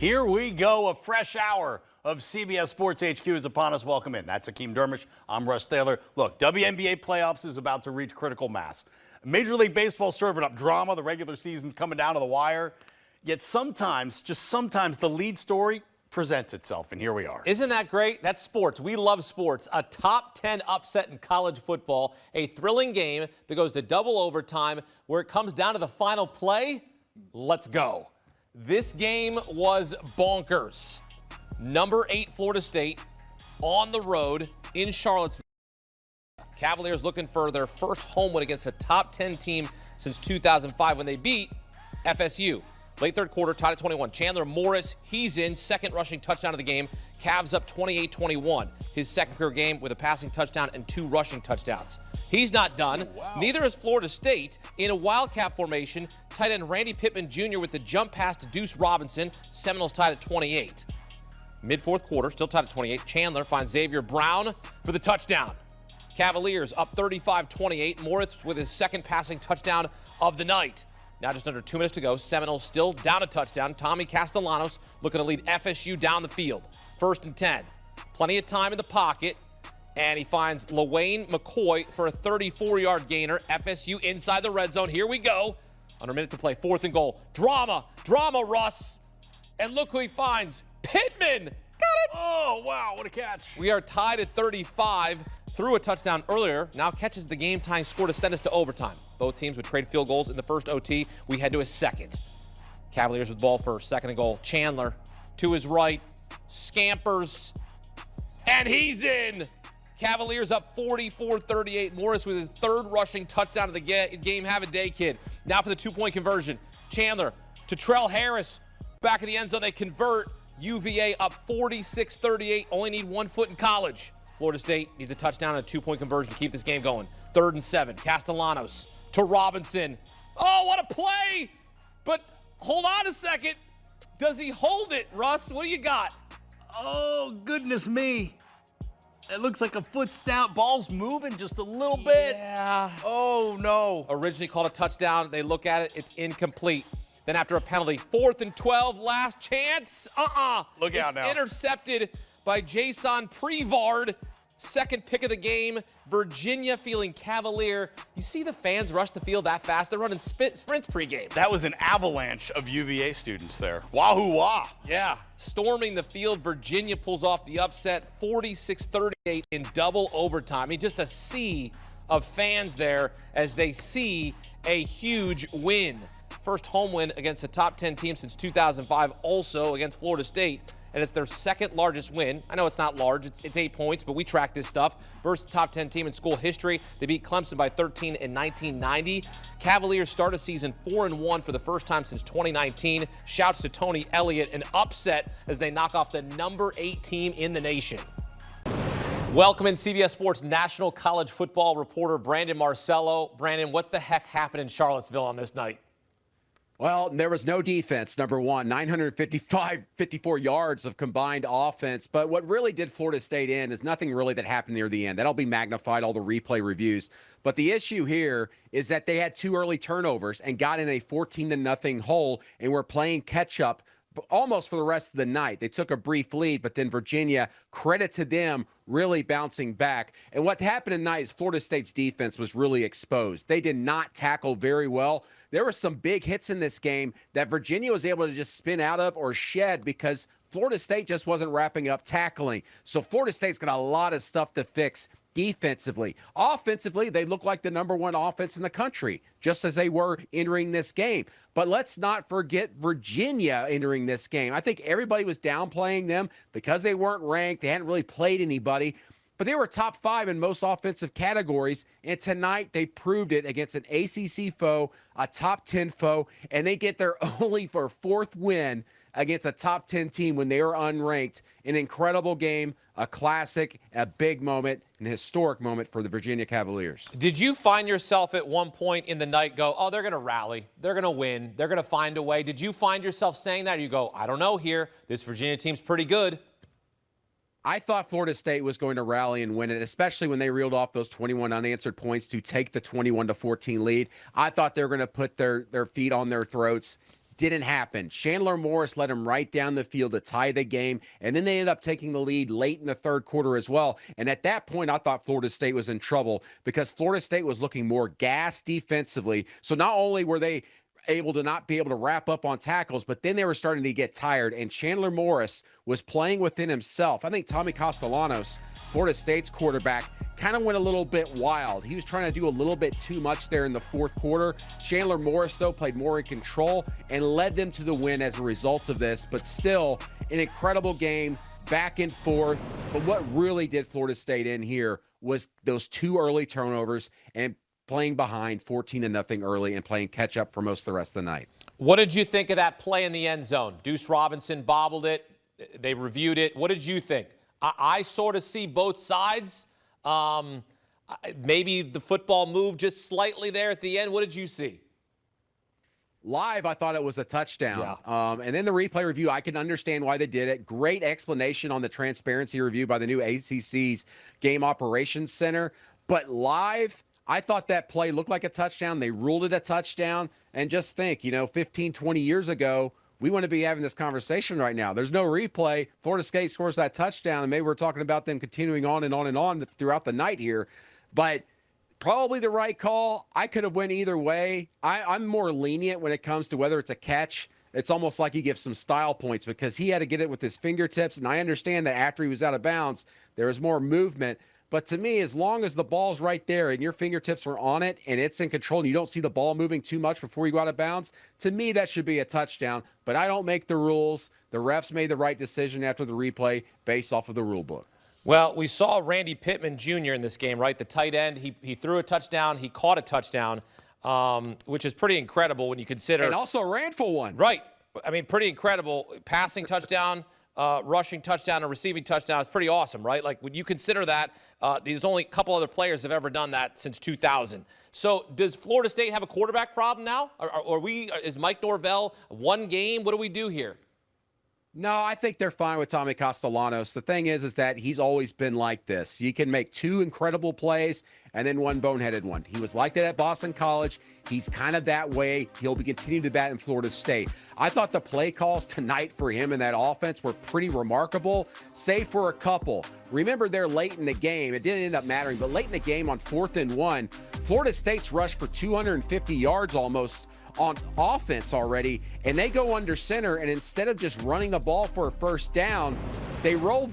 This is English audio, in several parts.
Here we go. A fresh hour of CBS Sports HQ is upon us. Welcome in. That's Akeem Dermish. I'm Russ Taylor. Look, WNBA playoffs is about to reach critical mass. Major League Baseball serving up drama. The regular season's coming down to the wire. Yet sometimes, just sometimes, the lead story presents itself, and here we are. Isn't that great? That's sports. We love sports. A top 10 upset in college football, a thrilling game that goes to double overtime where it comes down to the final play. Let's go. This game was bonkers. Number 8 Florida State on the road in Charlottesville. Cavaliers looking for their first home win against a top 10 team since 2005 when they beat FSU. Late third quarter, tied at 21. Chandler Morris, he's in, second rushing touchdown of the game. Cavs up 28-21. His second career game with a passing touchdown and 2 rushing touchdowns. He's not done. Oh, wow. Neither is Florida State. In a Wildcat formation, tight end Randy Pittman Jr. with the jump pass to Deuce Robinson. Seminoles tied at 28. Mid-fourth quarter, still tied at 28. Chandler finds Xavier Brown for the touchdown. Cavaliers up 35-28. Morris with his second passing touchdown of the night. Now just under 2 minutes to go. Seminoles still down a touchdown. Tommy Castellanos looking to lead FSU down the field. 1st and 10. Plenty of time in the pocket. And he finds LaWayne McCoy for a 34-yard gainer. FSU inside the red zone. Here we go. Under a minute to play. 4th and goal. Drama, Russ. And look who he finds. Pittman. Got it. Oh, wow, what a catch. We are tied at 35. Threw a touchdown earlier, now catches the game-tying score to send us to overtime. Both teams would trade field goals in the first OT. We head to a second. Cavaliers with the ball for 2nd and goal. Chandler to his right, scampers, and he's in. Cavaliers up 44-38. Morris with his 3rd rushing touchdown of the game. Have a day, kid. Now for the 2-point conversion. Chandler to Trell Harris. Back of the end zone, they convert. UVA up 46-38. Only need 1 foot in college. Florida State needs a touchdown and a 2-point conversion to keep this game going. 3rd and 7. Castellanos to Robinson. Oh, what a play! But hold on a second. Does he hold it, Russ? What do you got? Oh, goodness me. It looks like a foot's down. Ball's moving just a little bit. Yeah. Oh, no. Originally called a touchdown. They look at it. It's incomplete. Then after a penalty, 4th and 12, last chance. Look out now. Intercepted by Jason Prevard. 2nd pick of the game. Virginia feeling cavalier. You see the fans rush the field that fast. They're running sprints pregame. That was an avalanche of UVA students there. Wahoo-wah. Yeah, storming the field. Virginia pulls off the upset, 46-38 in double overtime. I mean, just a sea of fans there as they see a huge win. First home win against a top 10 team since 2005, also against Florida State. And it's their 2nd largest win. I know it's not large, it's 8 points, but we track this stuff. Versus the top 10 team in school history. They beat Clemson by 13 in 1990. Cavaliers start a season 4-1 for the first time since 2019. Shouts to Tony Elliott, an upset as they knock off the number 8 team in the nation. Welcome in CBS Sports national college football reporter Brandon Marcello. Brandon, what the heck happened in Charlottesville on this night? Well, there was no defense, number one, 54 yards of combined offense. But what really did Florida State in is nothing really that happened near the end. That'll be magnified, all the replay reviews. But the issue here is that they had 2 early turnovers and got in a 14-0 hole and were playing catch up almost for the rest of the night. They took a brief lead, but then Virginia, credit to them, really bouncing back. And what happened tonight is Florida State's defense was really exposed. They did not tackle very well. There were some big hits in this game that Virginia was able to just spin out of or shed because Florida State just wasn't wrapping up tackling. So Florida State's got a lot of stuff to fix defensively. Offensively, they look like the number 1 offense in the country, just as they were entering this game. But let's not forget Virginia entering this game. I think everybody was downplaying them because they weren't ranked. They hadn't really played anybody. But they were top 5 in most offensive categories. And tonight they proved it against an ACC foe, a top 10 foe, and they get their only for 4th win against a top 10 team when they were unranked. An incredible game, a classic, a big moment, an historic moment for the Virginia Cavaliers. Did you find yourself at one point in the night go, oh, they're going to rally, they're going to win, they're going to find a way? Did you find yourself saying that? Or you go, I don't know here, this Virginia team's pretty good? I thought Florida State was going to rally and win it, especially when they reeled off those 21 unanswered points to take the 21-14 lead. I thought they were going to put their feet on their throats, Didn't happen. Chandler Morris led him right down the field to tie the game, and then they ended up taking the lead late in the third quarter as well. And at that point, I thought Florida State was in trouble because Florida State was looking more gassed defensively. So not only were they able to not be able to wrap up on tackles, but then they were starting to get tired, and Chandler Morris was playing within himself. I think Tommy Castellanos, Florida State's quarterback, kind of went a little bit wild. He was trying to do a little bit too much there in the fourth quarter. Chandler Morris, though, played more in control and led them to the win as a result of this, but still an incredible game, back and forth. But what really did Florida State in here was those 2 early turnovers and playing behind 14-0 early and playing catch up for most of the rest of the night. What did you think of that play in the end zone? Deuce Robinson bobbled it. They reviewed it. What did you think? I sort of see both sides. Maybe the football moved just slightly there at the end. What did you see? Live, I thought it was a touchdown. Yeah. And then the replay review, I can understand why they did it. Great explanation on the transparency review by the new ACC's Game Operations Center. But live, I thought that play looked like a touchdown. They ruled it a touchdown. And just think, 15, 20 years ago, we wouldn't be having this conversation right now. There's no replay. Florida State scores that touchdown, and maybe we're talking about them continuing on and on and on throughout the night here. But probably the right call. I could have went either way. I'm more lenient when it comes to whether it's a catch. It's almost like he gives some style points because he had to get it with his fingertips, and I understand that after he was out of bounds, there was more movement. But to me, as long as the ball's right there and your fingertips are on it and it's in control and you don't see the ball moving too much before you go out of bounds, to me, that should be a touchdown. But I don't make the rules. The refs made the right decision after the replay based off of the rule book. Well, we saw Randy Pittman Jr. in this game, right? The tight end. He threw a touchdown. He caught a touchdown, which is pretty incredible when you consider. And also ran for one. Right. I mean, pretty incredible. Passing touchdown, rushing touchdown, and receiving touchdown is pretty awesome, right? Like, when you consider that, there's only a couple other players have ever done that since 2000. So does Florida State have a quarterback problem now? Is Mike Norvell one game? What do we do here? No, I think they're fine with Tommy Castellanos. The thing is that he's always been like this. You can make 2 incredible plays and then one boneheaded one. He was like that at Boston College. He's kind of that way. He'll be continuing to bat in Florida State. I thought the play calls tonight for him in that offense were pretty remarkable, save for a couple. Remember, they're late in the game. It didn't end up mattering, but late in the game on 4th and 1, Florida State's rushed for 250 yards almost on offense already, and they go under center, and instead of just running the ball for a first down, they roll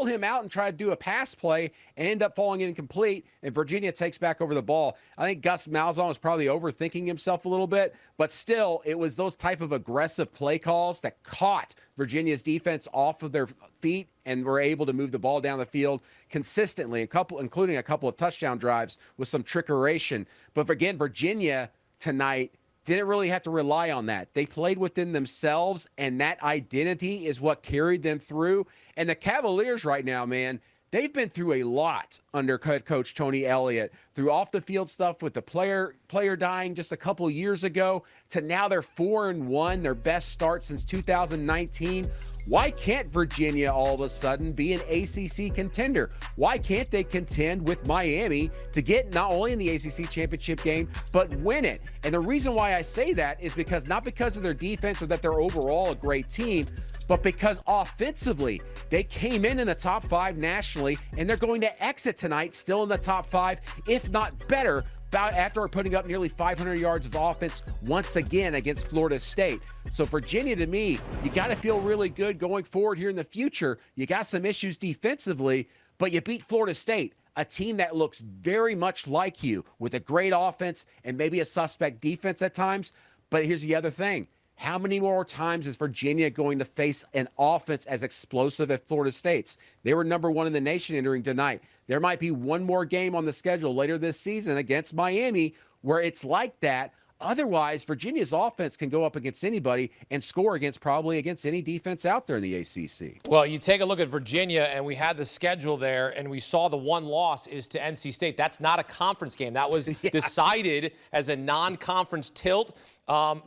him out and try to do a pass play and end up falling incomplete, and Virginia takes back over the ball. I think Gus Malzahn was probably overthinking himself a little bit, but still, it was those type of aggressive play calls that caught Virginia's defense off of their feet and were able to move the ball down the field consistently, including a couple of touchdown drives with some trickeration. But again, Virginia tonight didn't really have to rely on that. They played within themselves, and that identity is what carried them through. And the Cavaliers right now, man, they've been through a lot under head coach Tony Elliott, through off-the-field stuff with the player dying just a couple years ago, to now they're 4-1, their best start since 2019. Why can't Virginia all of a sudden be an ACC contender? Why can't they contend with Miami to get not only in the ACC championship game, but win it? And the reason why I say that is not because of their defense or that they're overall a great team, but because offensively, they came in the top 5 nationally, and they're going to exit tonight still in the top 5, if not better, after putting up nearly 500 yards of offense once again against Florida State. So Virginia, to me, you got to feel really good going forward here in the future. You got some issues defensively, but you beat Florida State, a team that looks very much like you, with a great offense and maybe a suspect defense at times. But here's the other thing. How many more times is Virginia going to face an offense as explosive as Florida State's? They were number 1 in the nation entering tonight. There might be one more game on the schedule later this season against Miami where it's like that. Otherwise, Virginia's offense can go up against anybody and score probably against any defense out there in the ACC. Well, you take a look at Virginia, and we had the schedule there, and we saw the one loss is to NC State. That's not a conference game. That was decided as a non-conference tilt.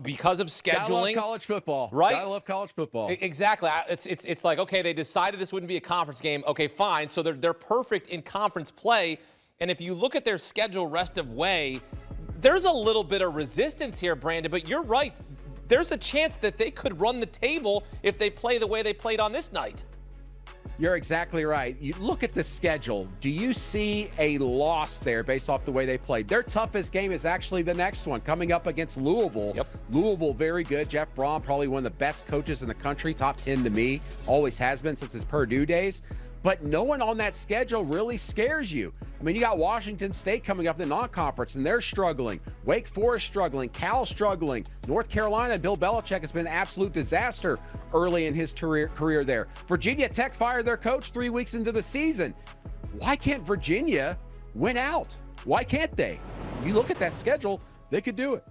Because of scheduling. Gotta love college football. Right? Gotta love college football. Exactly. It's like, okay, they decided this wouldn't be a conference game. Okay, fine. So they're perfect in conference play. And if you look at their schedule rest of way, there's a little bit of resistance here, Brandon. But you're right. there's a chance that they could run the table if they play the way they played on this night. You're exactly right. You look at the schedule. Do you see a loss there based off the way they played? Their toughest game is actually the next one, coming up against Louisville. Yep. Louisville, very good. Jeff Brom, probably one of the best coaches in the country, top 10 to me. Always has been since his Purdue days. But no one on that schedule really scares you. I mean, you got Washington State coming up in the non-conference, and they're struggling. Wake Forest struggling. Cal struggling. North Carolina, Bill Belichick has been an absolute disaster early in his career there. Virginia Tech fired their coach 3 weeks into the season. Why can't Virginia win out? Why can't they? You look at that schedule, they could do it.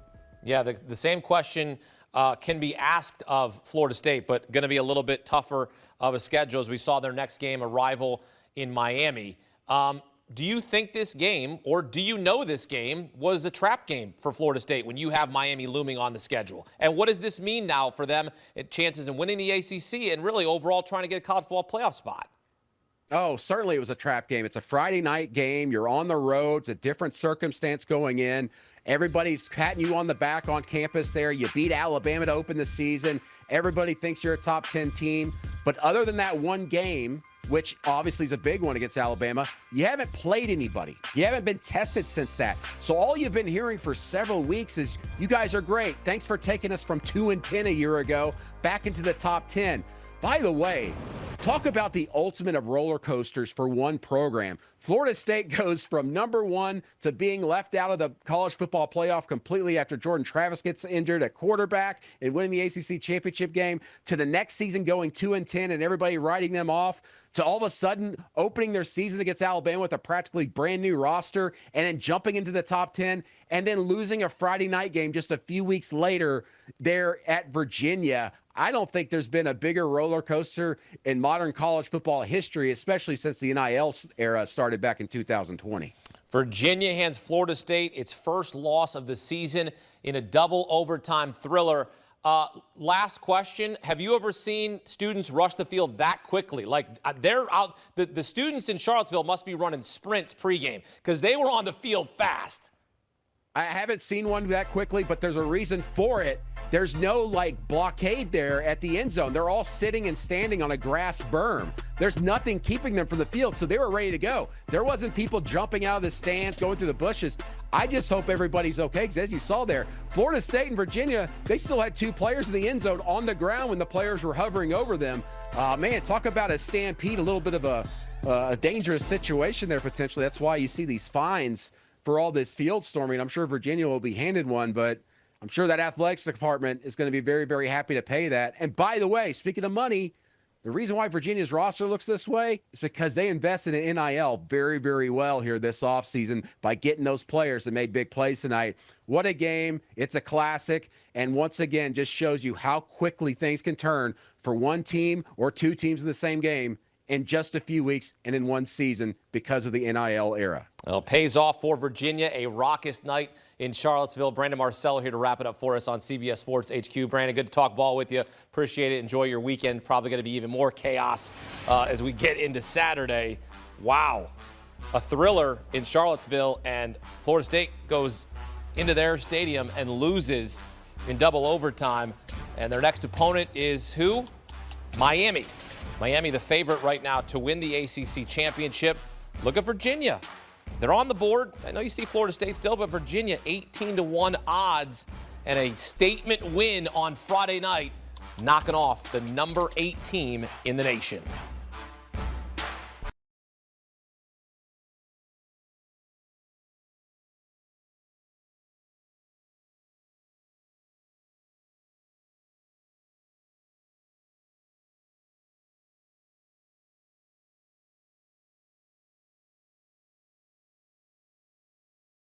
Yeah, the same question can be asked of Florida State, but going to be a little bit tougher of a schedule as we saw their next game, a rival in Miami. Do you think this game, or do you know this game, was a trap game for Florida State when you have Miami looming on the schedule? And what does this mean now for them at chances in winning the ACC and really overall trying to get a college football playoff spot? Oh, certainly it was a trap game. It's a Friday night game. You're on the road. It's a different circumstance going in. Everybody's patting you on the back on campus there. You beat Alabama to open the season. Everybody thinks you're a top 10 team. But other than that one game, which obviously is a big one against Alabama, you haven't played anybody. You haven't been tested since that. So all you've been hearing for several weeks is, you guys are great. Thanks for taking us from 2-10 a year ago back into the top 10. By the way, talk about the ultimate of roller coasters for one program. Florida State goes from number one to being left out of the college football playoff completely after Jordan Travis gets injured at quarterback and winning the ACC championship game, to the next season going 2-10 and everybody writing them off, to all of a sudden opening their season against Alabama with a practically brand new roster and then jumping into the top 10 and then losing a Friday night game just a few weeks later there at Virginia. I don't think there's been a bigger roller coaster in modern college football history, especially since the NIL era started back in 2020. Virginia hands Florida State its first loss of the season in a double overtime thriller. Last question. Have you ever seen students rush the field that quickly? Like, they're out. The students in Charlottesville must be running sprints pregame because they were on the field fast. I haven't seen one that quickly, but there's a reason for it. There's no blockade there at the end zone. They're all sitting and standing on a grass berm. There's nothing keeping them from the field, so they were ready to go. There wasn't people jumping out of the stands, going through the bushes. I just hope everybody's okay, because as you saw there, Florida State and Virginia, they still had two players in the end zone on the ground when the players were hovering over them. Man, talk about a stampede, a little bit of a dangerous situation there potentially. That's why you see these fines for all this field storming. I'm sure Virginia will be handed one, but I'm sure that athletics department is going to be very, very happy to pay that. And by the way, speaking of money, the reason why Virginia's roster looks this way is because they invested in NIL very, very well here this offseason by getting those players that made big plays tonight. What a game. It's a classic. And once again, just shows you how quickly things can turn for one team or two teams in the same game in just a few weeks and in one season because of the NIL era. Well, it pays off for Virginia, a raucous night in Charlottesville. Brandon Marcello here to wrap it up for us on CBS Sports HQ. Brandon, good to talk ball with you. Appreciate it. Enjoy your weekend. Probably going to be even more chaos as we get into Saturday. Wow. A thriller in Charlottesville, and Florida State goes into their stadium and loses in double overtime. And their next opponent is who? Miami. Miami, the favorite right now to win the ACC championship. Look at Virginia. They're on the board. I know you see Florida State still, but Virginia 18-1 odds and a statement win on Friday night, knocking off the number 8 team in the nation.